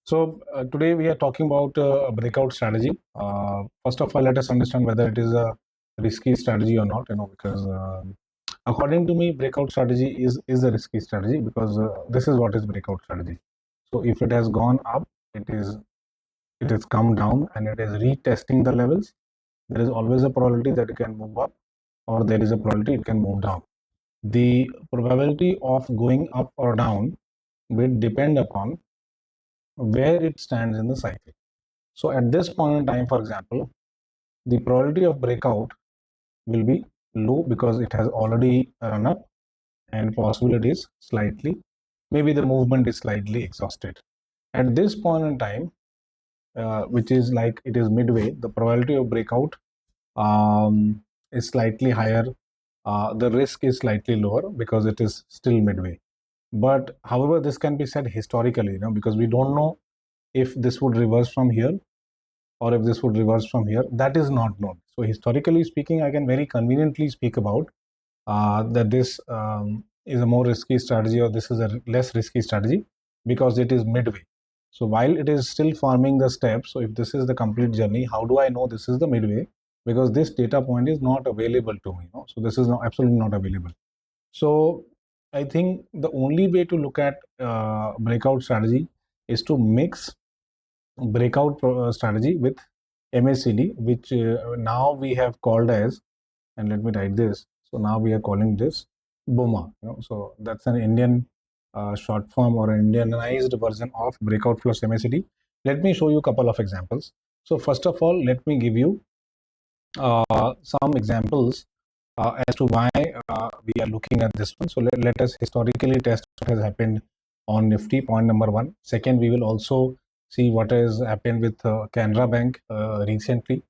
Today we are talking about a breakout strategy. First of all, let us understand whether it is a risky strategy or not. Because according to me, breakout strategy is a risky strategy because this is what is breakout strategy. So if it has gone up, it has come down and it is retesting the levels. There is always a probability that it can move up, or there is a probability it can move down. The probability of going up or down will depend upon where it stands in the cycle. So at this point in time, for example, the probability of breakout will be low because it has already run up and possibility is slightly, maybe the movement is slightly exhausted. At this point in time, which is like it is midway, the probability of breakout is slightly higher. The risk is slightly lower because it is still midway. But however, this can be said historically, because we don't know if this would reverse from here or if this would reverse from here. That is not known. So historically speaking, I can very conveniently speak about that this is a more risky strategy or this is a less risky strategy because it is midway. So while it is still forming the steps, so if this is the complete journey, how do I know this is the midway? Because this data point is not available to me. So this is absolutely not available. So I think the only way to look at breakout strategy is to mix breakout strategy with MACD, which now we have called as, and let me write this. So now we are calling this BOMA. So that's an Indian short form or an Indianized version of breakout plus MACD. Let me show you a couple of examples. So first of all, let me give you some examples as to why we are looking at this one. So let us historically test what has happened on Nifty, point number one. Second, we will also see what has happened with Canara Bank recently,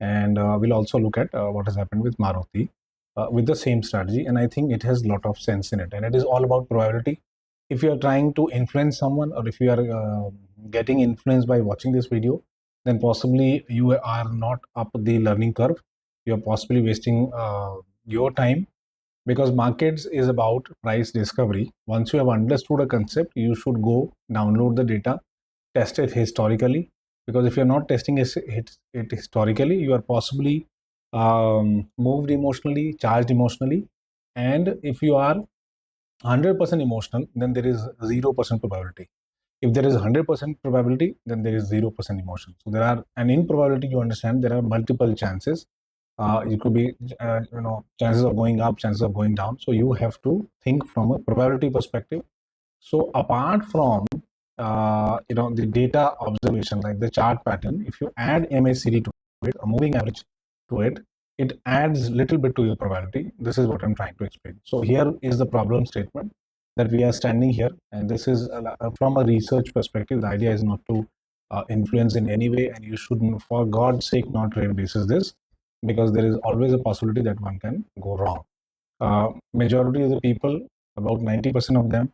and we'll also look at what has happened with Maruti with the same strategy. And I think it has a lot of sense in it, and it is all about probability. If you are trying to influence someone, or if you are getting influenced by watching this video, then possibly you are not up the learning curve. You're possibly wasting your time, because markets is about price discovery. Once you have understood a concept, you should go download the data, test it historically, because if you're not testing it historically, you are possibly moved emotionally, charged emotionally, and if you are 100% emotional, then there is 0% probability. If there is 100% probability, then there is 0% emotion. So there are, and in probability, you understand there are multiple chances. It could be, chances of going up, chances of going down. So you have to think from a probability perspective. So apart from, the data observation, like the chart pattern, if you add MACD to it, a moving average to it, it adds little bit to your probability. This is what I'm trying to explain. So here is the problem statement that we are standing here, and this is from a research perspective. The idea is not to influence in any way, and you shouldn't, for God's sake, not trade basis this, because there is always a possibility that one can go wrong. Majority of the people, about 90% of them,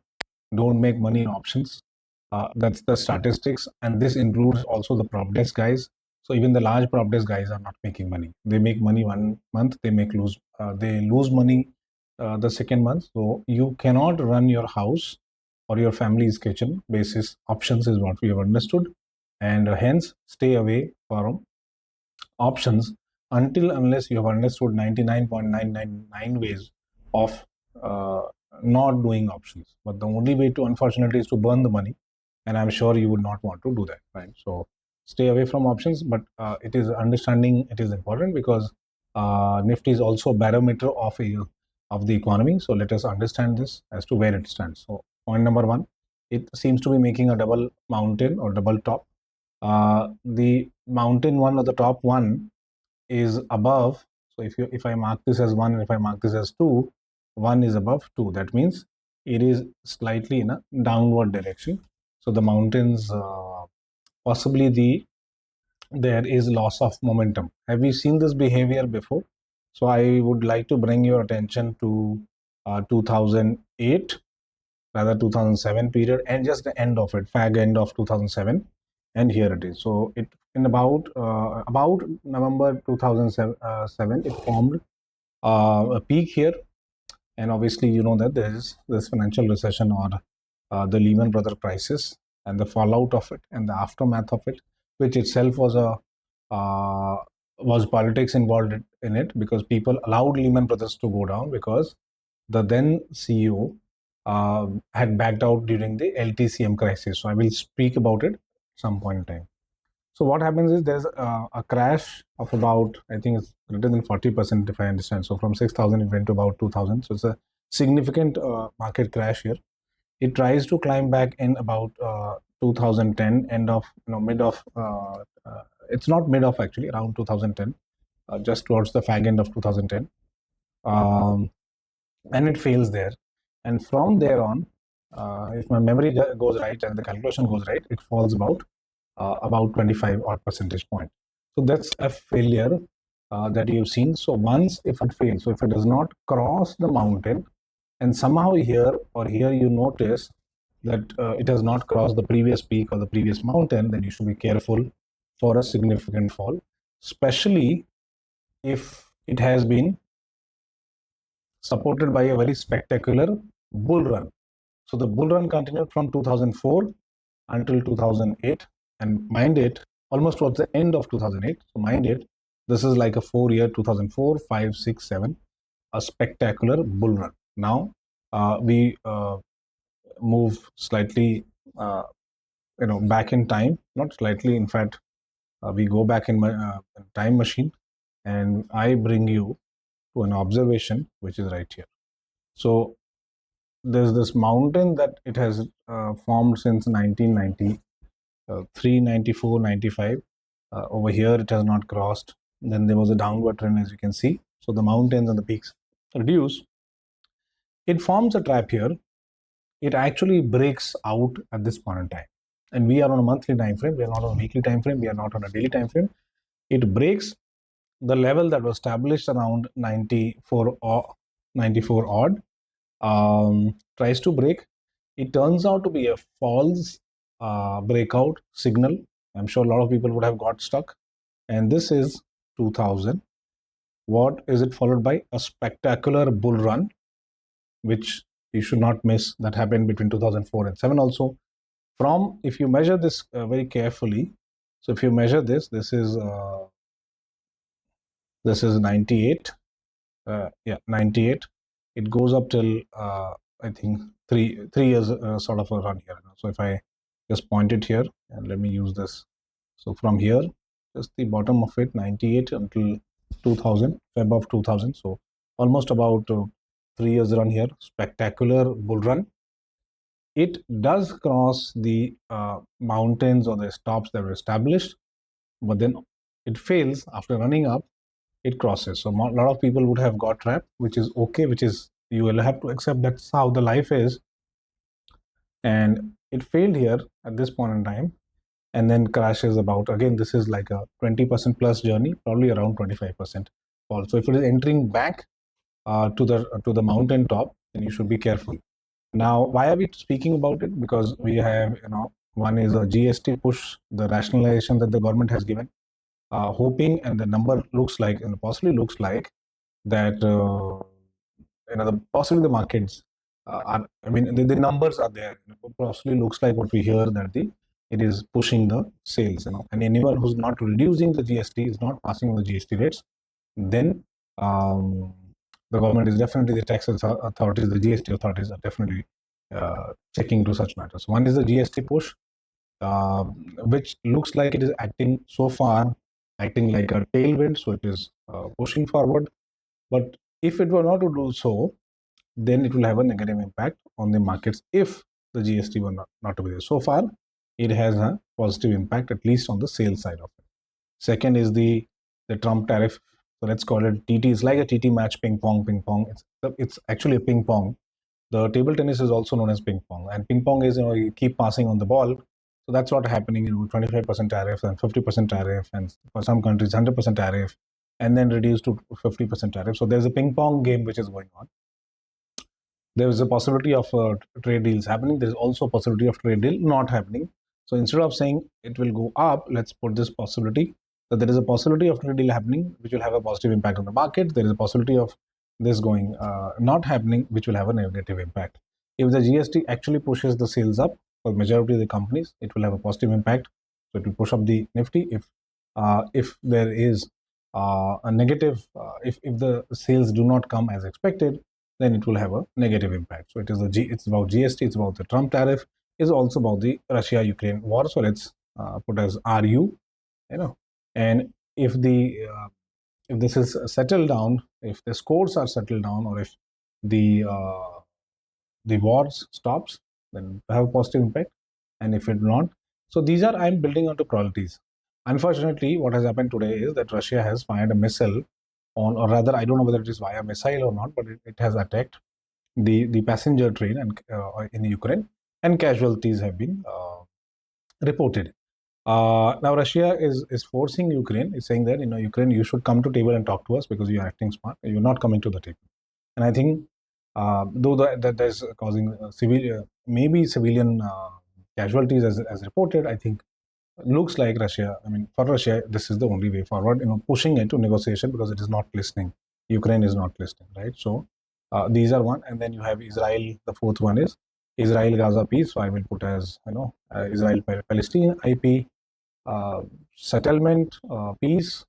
don't make money in options. That's the statistics, and this includes also the prop desk guys. So even the large prop desk guys are not making money. They make money one month, they lose money the second month. So you cannot run your house or your family's kitchen basis options, is what we have understood, and hence stay away from options until unless you have understood 99.999 ways of not doing options. But the only way to, unfortunately, is to burn the money, and I'm sure you would not want to do that, right? So stay away from options, but it is understanding, it is important, because Nifty is also a barometer of the economy. So let us understand this as to where it stands. So point number one, it seems to be making a double mountain or double top. The mountain one, or the top one, is above. So if I mark this as 1 and if I mark this as 2, 1 is above 2. That means it is slightly in a downward direction. So the mountains, possibly there is loss of momentum. Have you seen this behavior before? So I would like to bring your attention to 2008, rather 2007 period, and just the end of it, fag end of 2007, and here it is. So it, in about November 2007, it formed a peak here, and obviously you know that there is this financial recession, or the Lehman Brothers crisis, and the fallout of it and the aftermath of it, which itself was was politics involved in it, because people allowed Lehman Brothers to go down because the then CEO had backed out during the LTCM crisis. So I will speak about it some point in time. So what happens is there's a crash of about, I think it's greater than 40%, if I understand. So from 6,000 it went to about 2,000. So it's a significant market crash here. It tries to climb back in about 2010, end of, mid of, it's not mid of, actually around 2010, just towards the fag end of 2010. And it fails there. And from there on, if my memory goes right and the calculation goes right, it falls about 25 odd percentage point. So that's a failure that you've seen. So once, if it fails, so if it does not cross the mountain, and somehow here you notice that it has not crossed the previous peak or the previous mountain, then you should be careful for a significant fall, especially if it has been supported by a very spectacular bull run. So the bull run continued from 2004 until 2008, and mind it, almost towards the end of 2008. So mind it, this is like a 4-year, 2004, 5, 6, 7, a spectacular bull run. Now we move slightly, back in time, not slightly, in fact, we go back in my time machine, and I bring you to an observation which is right here. So there's this mountain that it has formed since 1993, 94, 95. Over here it has not crossed. Then there was a downward trend, as you can see. So the mountains and the peaks reduce. It forms a trap here. It actually breaks out at this point in time. And we are on a monthly time frame. We are not on a weekly time frame. We are not on a daily time frame. It breaks the level that was established around 94 odd. Tries to break. It turns out to be a false breakout signal. I'm sure a lot of people would have got stuck. And this is 2000. What is it followed by? A spectacular bull run, which you should not miss. That happened between 2004 and 7 also. From, if you measure this very carefully, so if you measure this is 98. 98. It goes up till I think three years sort of a run here. So if I just point it here, and let me use this. So from here, just the bottom of it, 98 until 2000, Feb of 2000. So almost about 3 years run here. Spectacular bull run. It does cross the mountains or the stops that were established, but then it fails after running up. It crosses. So a lot of people would have got trapped, which is okay, which is, you will have to accept that's how the life is. And it failed here at this point in time, and then crashes about, again, this is like a 20% plus journey, probably around 25% fall. So if it is entering back to the mountain top, then you should be careful. Now, why are we speaking about it? Because we have, one is a GST push, the rationalization that the government has given. Hoping, and the number looks like, and possibly looks like that possibly the markets are, I mean, the numbers are there. Possibly looks like what we hear, that it is pushing the sales, and anyone who's not reducing the GST, is not passing on the GST rates, then the government is definitely, the tax authorities, the GST authorities are definitely checking into such matters. One is the GST push, which looks like it is acting so far, acting like a tailwind, so it is pushing forward. But if it were not to do so, then it will have a negative impact on the markets if the GST were not to be there. So far, it has a positive impact, at least on the sales side of it. Second is the Trump tariff. So let's call it TT. It's like a TT match, ping pong. It's actually a ping pong. The table tennis is also known as ping pong, and ping pong is, you keep passing on the ball. So that's what happening, 25% tariff and 50% tariff, and for some countries 100% tariff, and then reduced to 50% tariff. So there's a ping pong game which is going on. There is a possibility of trade deals happening. There is also a possibility of trade deal not happening. So instead of saying it will go up, let's put this possibility, that there is a possibility of trade deal happening, which will have a positive impact on the market. There is a possibility of this going not happening, which will have a negative impact. If the GST actually pushes the sales up, for majority of the companies, it will have a positive impact. So it will push up the Nifty. If there is a negative, if the sales do not come as expected, then it will have a negative impact. So it's about GST, it's about the Trump tariff, is also about the Russia-Ukraine war. So let's put as RU, and if this is settled down, if the scores are settled down, or if the wars stops, then have a positive impact. And if it not, so these are, I'm building onto probabilities. Unfortunately, what has happened today is that Russia has fired a missile on, or rather, I don't know whether it is via missile or not, but it has attacked the passenger train and in Ukraine, and casualties have been reported. Now Russia is forcing Ukraine, is saying that Ukraine, you should come to table and talk to us because you are acting smart. You're not coming to the table, and I think though that is causing maybe civilian casualties as reported, I think looks like Russia. I mean, for Russia, this is the only way forward. Pushing into negotiation because it is not listening. Ukraine is not listening, right? So these are one, and then you have Israel. The fourth one is Israel Gaza peace. So I will put as Israel Palestine IP settlement peace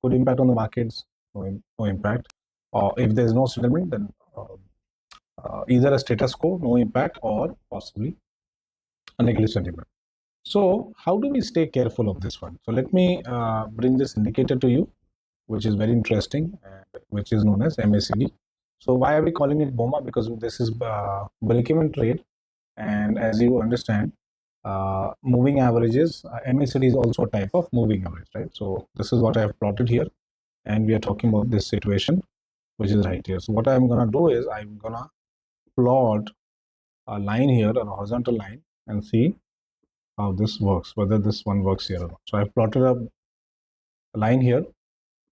could impact on the markets. No impact. If there is no settlement, then either a status quo, no impact, or possibly a negative sentiment. So how do we stay careful of this one? So let me bring this indicator to you, which is very interesting, which is known as MACD. So why are we calling it BOMA? Because this is break-even trade, and as you understand, moving averages, MACD is also a type of moving average, right? So this is what I have plotted here, and we are talking about this situation, which is right here. So what I'm gonna do is I'm gonna plot a line here, a horizontal line, and see how this works, whether this one works here or not. So I've plotted a line here,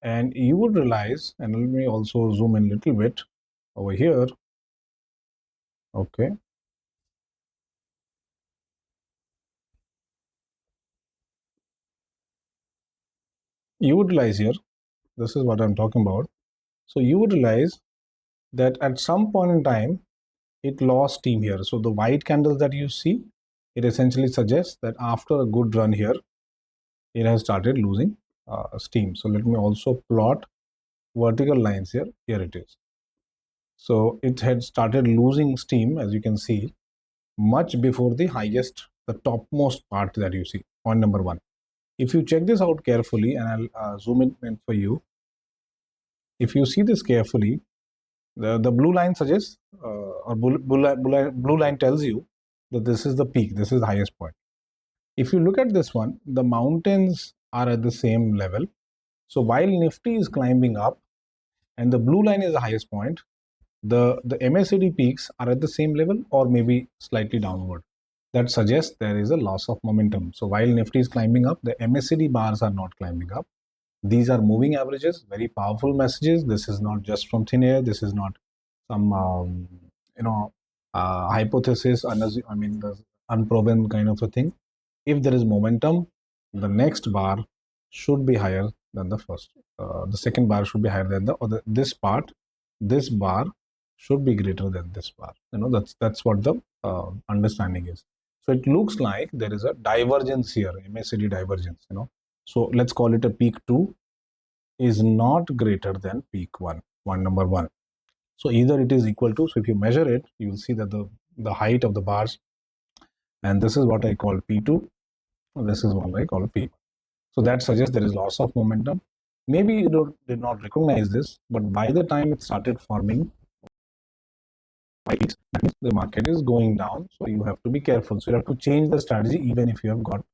and you would realize, and let me also zoom in a little bit over here. Okay. You would realize here, this is what I'm talking about. So you would realize that at some point in time, it lost steam here. So the white candles that you see, it essentially suggests that after a good run here, it has started losing steam. So let me also plot vertical lines here. Here it is. So it had started losing steam, as you can see, much before the highest, the topmost part that you see. Point number one. If you check this out carefully, and I'll zoom in for you. If you see this carefully, the blue line suggests, or blue line tells you that this is the peak, this is the highest point. If you look at this one, the mountains are at the same level. So while Nifty is climbing up and the blue line is the highest point, the MACD peaks are at the same level or maybe slightly downward. That suggests there is a loss of momentum. So while Nifty is climbing up, the MACD bars are not climbing up. These are moving averages, very powerful messages. This is not just from thin air. This is not some hypothesis, I mean the unproven kind of a thing. If there is momentum, the next bar should be higher than the first. The second bar should be higher than this part. This bar should be greater than this bar. That's what the understanding is. So it looks like there is a divergence here, MACD divergence. So let's call it a peak 2 is not greater than peak 1. Number 1. So either it is equal to. So if you measure it, you will see that the height of the bars, and this is what I call P2. This is what I call P1. So that suggests there is loss of momentum. Maybe you did not recognize this, but by the time it started forming peaks, that means the market is going down. So you have to be careful. So you have to change the strategy even if you have got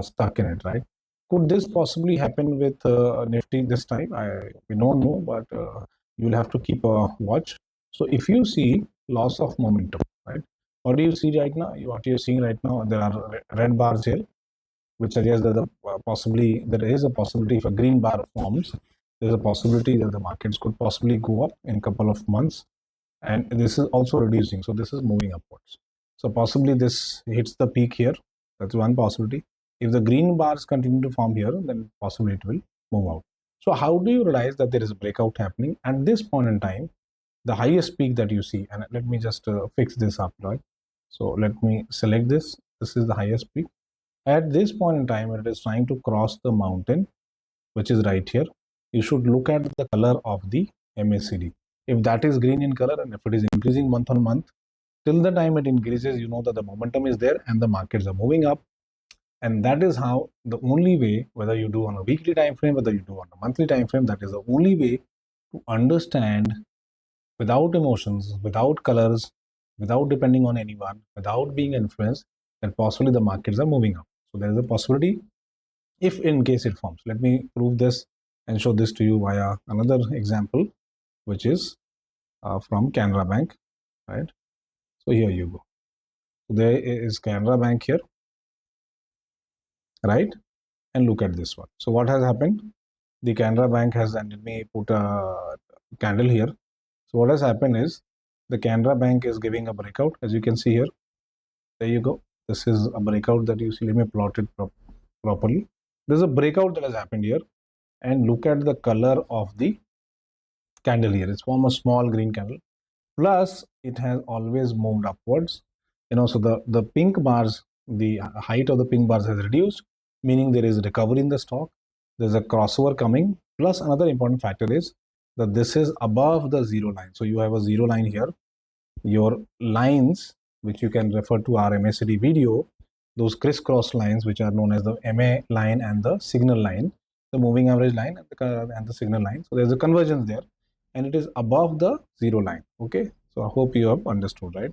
stuck in it, right? Could this possibly happen with Nifty this time? We don't know, but you will have to keep a watch. So if you see loss of momentum, right? What do you see right now? What you're seeing right now, there are red bars here, which suggests that there is a possibility if a green bar forms, there's a possibility that the markets could possibly go up in a couple of months. And this is also reducing. So this is moving upwards. So possibly this hits the peak here. That's one possibility. If the green bars continue to form here, then possibly it will move out. So how do you realize that there is a breakout happening? At this point in time, the highest peak that you see, and let me just fix this up, right? So let me select this. This is the highest peak. At this point in time, it is trying to cross the mountain, which is right here. You should look at the color of the MACD. If that is green in color and if it is increasing month on month, till the time it increases, you know that the momentum is there and the markets are moving up. And that is how the only way, whether you do on a weekly time frame, whether you do on a monthly time frame, that is the only way to understand without emotions, without colors, without depending on anyone, without being influenced, that possibly the markets are moving up. So there is a possibility if in case it forms. Let me prove this and show this to you via another example, which is from Canara Bank, right? So here you go. So there is Canara Bank here, right? And look at this one. So what has happened? The Canara Bank has, and let me put a candle here. So what has happened is the Canara Bank is giving a breakout, as you can see here. There you go. This is a breakout that you see. Let me plot it properly. There's a breakout that has happened here, and look at the color of the candle here. It's formed a small green candle. Plus, it has always moved upwards. So the pink bars, the height of the pink bars has reduced, meaning there is recovery in the stock. There's a crossover coming. Plus, another important factor is that this is above the zero line. So you have a zero line here. Your lines, which you can refer to our MACD video, those crisscross lines, which are known as the MA line and the signal line, the moving average line and the signal line. So there's a convergence there, and it is above the zero line. Okay, so I hope you have understood, right?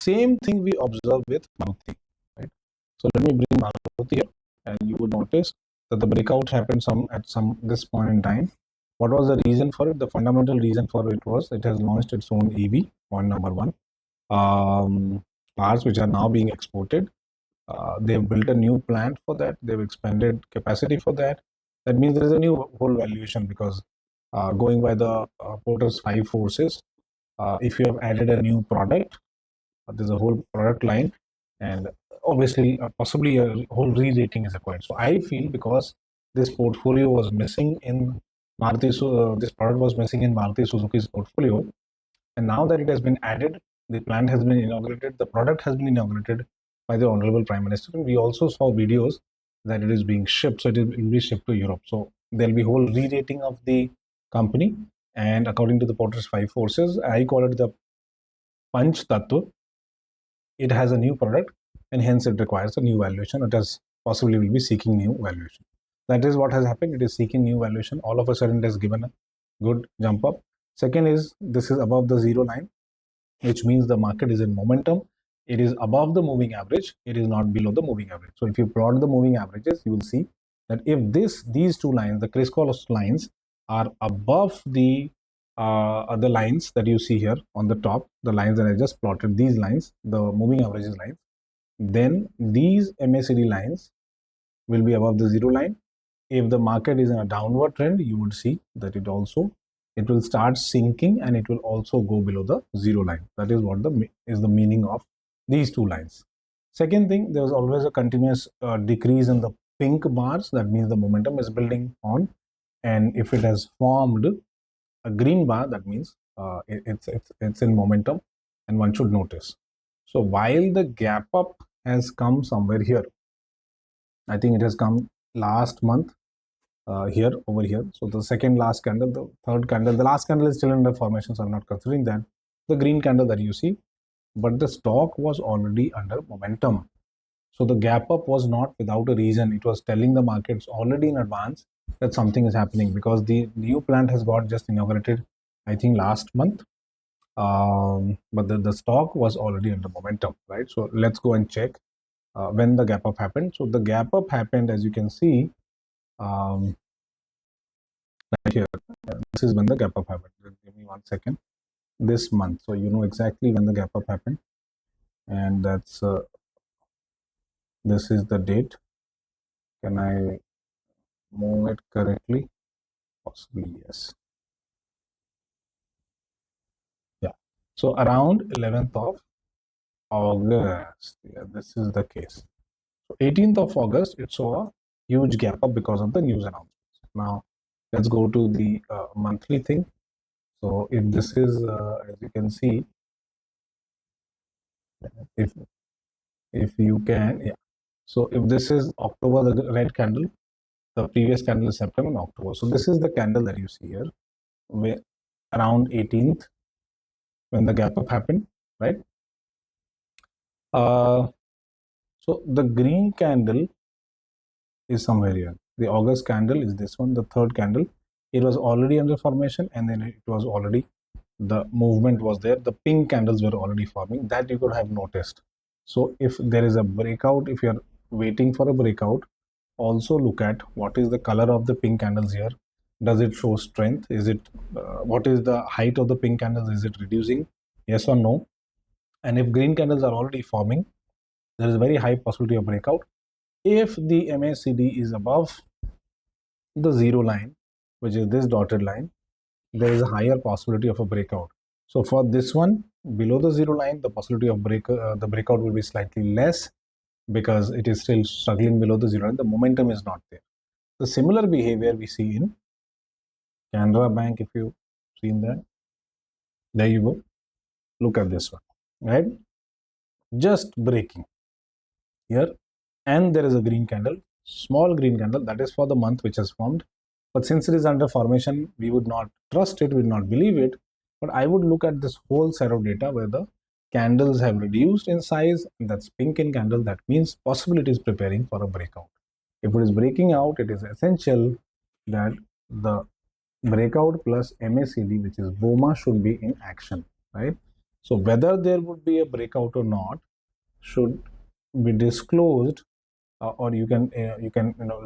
Same thing we observe with Maruti, right? So let me bring Maruti here, and you would notice that the breakout happened at this point in time. What was the reason for it? The fundamental reason for it was it has launched its own EV, point number one. Cars which are now being exported. They've built a new plant for that. They've expanded capacity for that. That means there is a new whole valuation because going by the Porter's five forces, if you have added a new product, there's a whole product line, and obviously, possibly a whole re-rating is required. So I feel because this portfolio was missing in this product was missing in Maruti Suzuki's portfolio, and now that it has been added, the plant has been inaugurated, the product has been inaugurated by the Honorable Prime Minister. And we also saw videos that it is being shipped, so it will be shipped to Europe. So there'll be whole re-rating of the company. And according to the Porter's five forces, I call it the Panch Tattva. It has a new product, and hence it requires a new valuation. It has possibly will be seeking new valuation. That is what has happened. It is seeking new valuation. All of a sudden, it has given a good jump up. Second is this is above the zero line, which means the market is in momentum. It is above the moving average. It is not below the moving average. So if you plot the moving averages, you will see that if these two lines, the crisscross lines, are above the other lines that you see here on the top, the lines that I just plotted, these lines, the moving averages lines, then these MACD lines will be above the zero line. If the market is in a downward trend, you would see that it will start sinking and it will also go below the zero line. That is what is the meaning of these two lines. Second thing, there is always a continuous decrease in the pink bars. That means the momentum is building on, and if it has formed a green bar, that means it's in momentum, and one should notice. So while the gap up has come somewhere here, I think it has come last month here over here. So the second last candle, the third candle, the last candle is still under formation, so I'm not considering that. The green candle that you see, but the stock was already under momentum. So the gap up was not without a reason. It was telling the markets already in advance that something is happening because the new plant has got just inaugurated, I think last month. But the stock was already under momentum, right? So let's go and check when the gap up happened. So the gap up happened, as you can see, right here. This is when the gap up happened. Give me 1 second. This month, so you know exactly when the gap up happened, and that's this is the date. Can I move it correctly? Possibly yes. Yeah. So around 11th of August. Yeah, this is the case. So 18th of August, it saw a huge gap up because of the news announcements. Now let's go to the monthly thing. So if this is, as you can see, if you can, yeah. So if this is October, the red candle, the previous candle is September and October. So this is the candle that you see here, where around 18th when the gap up happened, right? So the green candle is somewhere here. The August candle is this one, the third candle. It was already under formation, and then it was already, the movement was there. The pink candles were already forming, that you could have noticed. So if there is a breakout, if you're waiting for a breakout, also look at what is the color of the pink candles here. Does it show strength? Is it what is the height of the pink candles? Is it reducing? Yes or no? And if green candles are already forming, there is a very high possibility of breakout. If the MACD is above the zero line, which is this dotted line, there is a higher possibility of a breakout. So for this one, below the zero line, the possibility of the breakout will be slightly less, because it is still struggling below the zero line. The momentum is not there. The similar behavior we see in Canara Bank. If you've seen that, there you go. Look at this one, right? Just breaking here, and there is a green candle, small green candle, that is for the month which has formed. But since it is under formation, we would not trust it, we would not believe it. But I would look at this whole set of data where the candles have reduced in size, and that's pink in candle. That means possibility is preparing for a breakout. If it is breaking out, it is essential that the breakout plus MACD, which is BOMA, should be in action, right? So whether there would be a breakout or not should be disclosed, or you can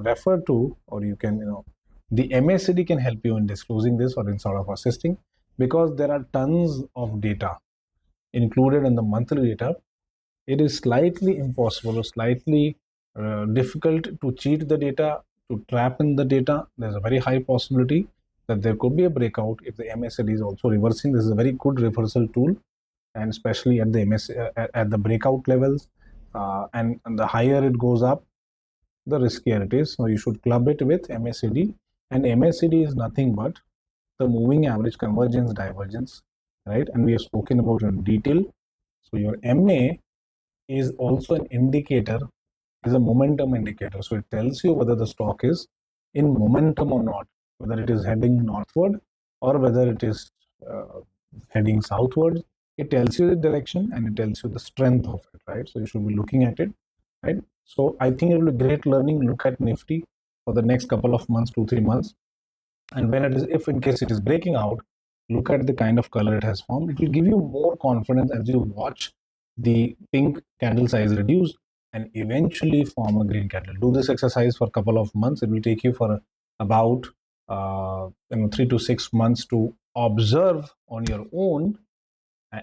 refer to, or you can the MACD can help you in disclosing this or in sort of assisting, because there are tons of data included in the monthly data. It is slightly impossible or slightly difficult to cheat the data, to trap in the data. There's a very high possibility that there could be a breakout if the MACD is also reversing. This is a very good reversal tool, and especially at the at the breakout levels, and the higher it goes up, the riskier it is. So you should club it with MACD, and MACD is nothing but the moving average convergence divergence, right? And we have spoken about it in detail. So your MA is also an indicator, is a momentum indicator. So it tells you whether the stock is in momentum or not, whether it is heading northward or whether it is heading southward. It tells you the direction and it tells you the strength of it, right? So you should be looking at it, right? So I think it will be great learning. Look at Nifty for the next couple of months, 2-3 months, and when it is, if in case it is breaking out, look at the kind of color it has formed. It will give you more confidence as you watch the pink candle size reduce and eventually form a green candle. Do this exercise for a couple of months. It will take you for about 3 to 6 months to observe on your own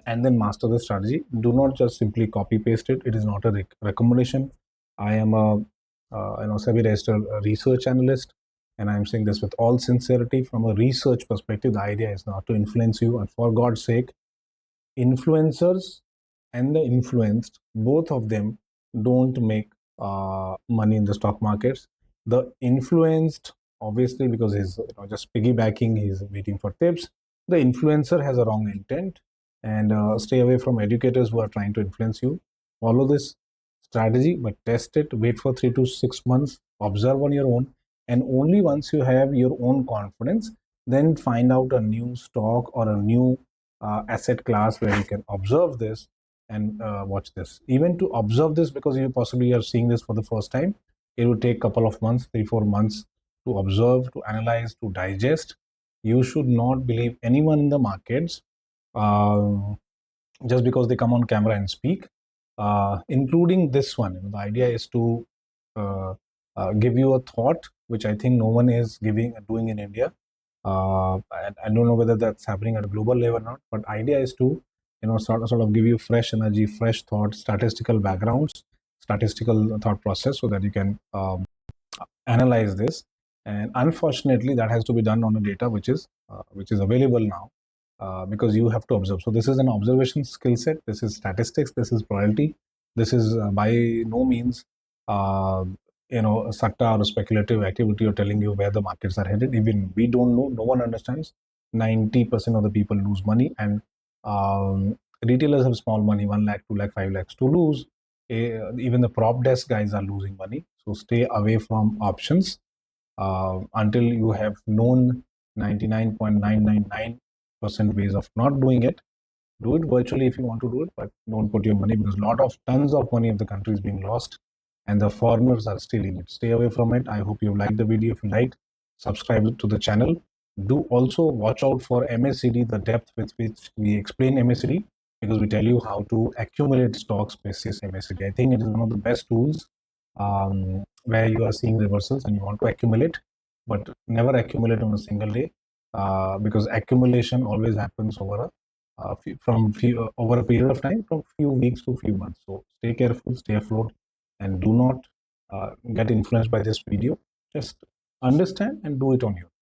and then master the strategy. Do not just simply copy paste it. It is not a recommendation. I am a SEBI registered research analyst, and I'm saying this with all sincerity. From a research perspective, the idea is not to influence you, and for God's sake, influencers and the influenced, both of them don't make money in the stock markets. The influenced, obviously, because he's just piggybacking, he's waiting for tips. The influencer has a wrong intent, and stay away from educators who are trying to influence you. Follow this strategy, but test it. Wait for 3 to 6 months. Observe on your own, and only once you have your own confidence, then find out a new stock or a new asset class where you can observe this and watch this. Even to observe this, because you possibly are seeing this for the first time, it will take a couple of months, 3-4 months to observe, to analyze, to digest. You should not believe anyone in the markets just because they come on camera and speak, including this one. The idea is to give you a thought, which I think no one is doing in India. I don't know whether that's happening at a global level or not, but idea is to sort of give you fresh energy, fresh thought, statistical backgrounds, statistical thought process, so that you can analyze this. And unfortunately, that has to be done on a data which is available now, because you have to observe. So this is an observation skill set. This is statistics. This is probability. This is by no means satta or speculative activity or telling you where the markets are headed. Even we don't know. No one understands. 90% of the people lose money, and retailers have small money, 1 lakh, 2 lakh, 5 lakhs to lose. Even the prop desk guys are losing money. So stay away from options until you have known 99.999% ways of not doing it. Do it virtually if you want to do it, but don't put your money, because tons of money of the country is being lost and the foreigners are stealing it. Stay away from it. I hope you liked the video. If you liked, subscribe to the channel. Do also watch out for MACD, the depth with which we explain MACD, because we tell you how to accumulate stocks basis MACD. I think it is one of the best tools where you are seeing reversals and you want to accumulate, but never accumulate on a single day, because accumulation always happens over over a period of time, from few weeks to few months. So stay careful, stay afloat, and do not get influenced by this video. Just understand and do it on your own.